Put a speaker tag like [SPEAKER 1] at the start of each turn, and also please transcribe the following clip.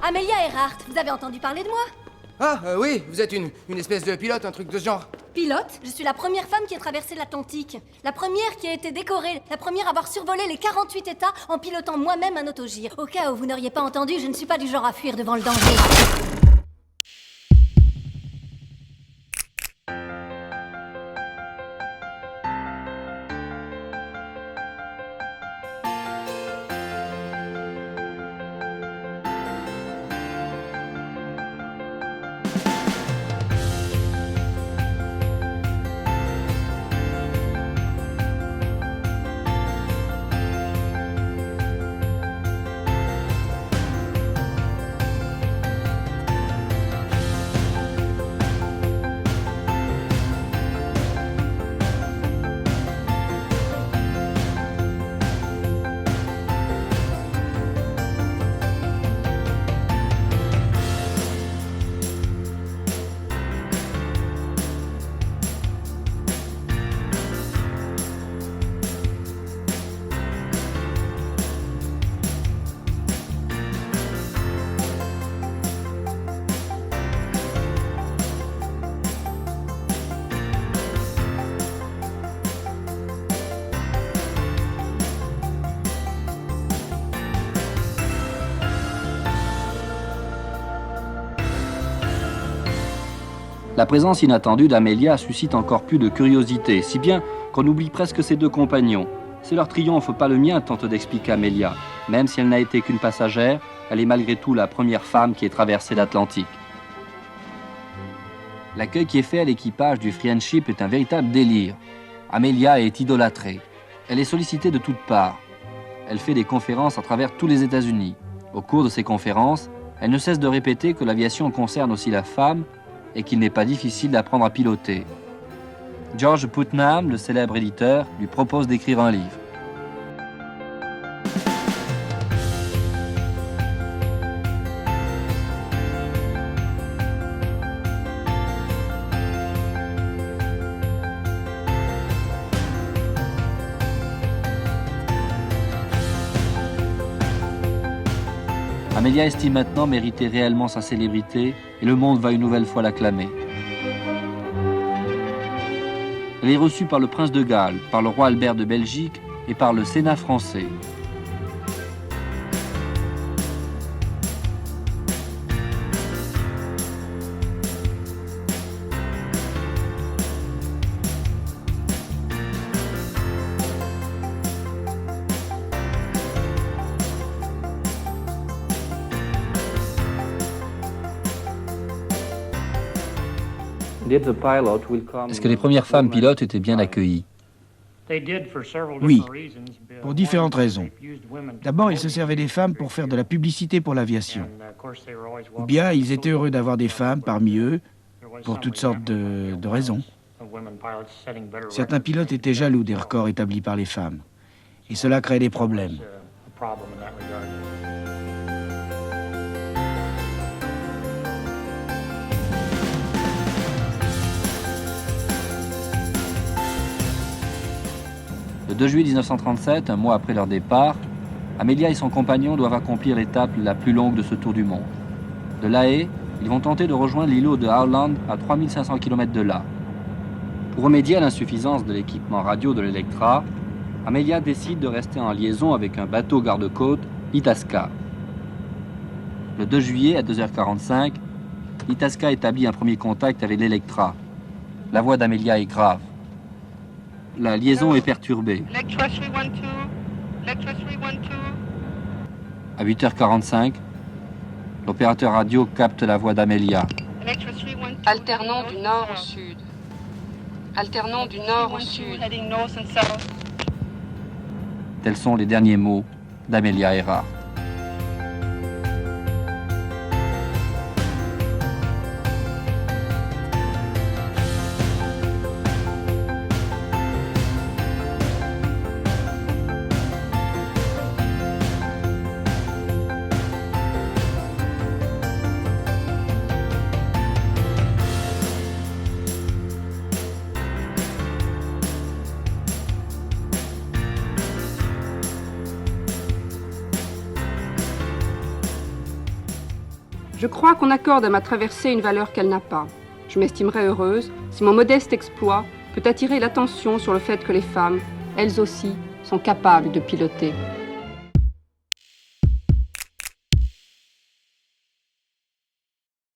[SPEAKER 1] Amelia Earhart, vous avez entendu parler de moi?
[SPEAKER 2] Ah, oui, vous êtes une espèce de pilote, un truc de ce genre.
[SPEAKER 1] Pilote? Je suis la première femme qui a traversé l'Atlantique. La première qui a été décorée. La première à avoir survolé les 48 États en pilotant moi-même un autogire. Au cas où vous n'auriez pas entendu, je ne suis pas du genre à fuir devant le danger.
[SPEAKER 3] La présence inattendue d'Amelia suscite encore plus de curiosité, si bien qu'on oublie presque ses deux compagnons. C'est leur triomphe, pas le mien, tente d'expliquer Amelia. Même si elle n'a été qu'une passagère, elle est malgré tout la première femme qui ait traversé l'Atlantique. L'accueil qui est fait à l'équipage du Friendship est un véritable délire. Amelia est idolâtrée. Elle est sollicitée de toutes parts. Elle fait des conférences à travers tous les États-Unis. Au cours de ces conférences, elle ne cesse de répéter que l'aviation concerne aussi la femme et qu'il n'est pas difficile d'apprendre à piloter. George Putnam, le célèbre éditeur, lui propose d'écrire un livre. Amelia estime maintenant mériter réellement sa célébrité et le monde va une nouvelle fois l'acclamer. Elle est reçue par le prince de Galles, par le roi Albert de Belgique et par le Sénat français. Est-ce que les premières femmes pilotes étaient bien accueillies?
[SPEAKER 4] Oui, pour différentes raisons. D'abord, ils se servaient des femmes pour faire de la publicité pour l'aviation. Ou bien, ils étaient heureux d'avoir des femmes parmi eux pour toutes sortes de raisons. Certains pilotes étaient jaloux des records établis par les femmes. Et cela créait des problèmes.
[SPEAKER 3] Le 2 juillet 1937, un mois après leur départ, Amelia et son compagnon doivent accomplir l'étape la plus longue de ce tour du monde. De La Haye, ils vont tenter de rejoindre l'îlot de Howland à 3500 km de là. Pour remédier à l'insuffisance de l'équipement radio de l'Electra, Amelia décide de rester en liaison avec un bateau garde-côte, l'Itasca. Le 2 juillet à 2h45, l'Itasca établit un premier contact avec l'Electra. La voix d'Amelia est grave. La liaison est perturbée. À 8h45, l'opérateur radio capte la voix d'Amelia.
[SPEAKER 5] Alternant du nord au sud. Alternant du nord au sud.
[SPEAKER 3] Tels sont les derniers mots d'Amelia Earhart.
[SPEAKER 5] Je crois qu'on accorde à ma traversée une valeur qu'elle n'a pas. Je m'estimerais heureuse si mon modeste exploit peut attirer l'attention sur le fait que les femmes, elles aussi, sont capables de piloter.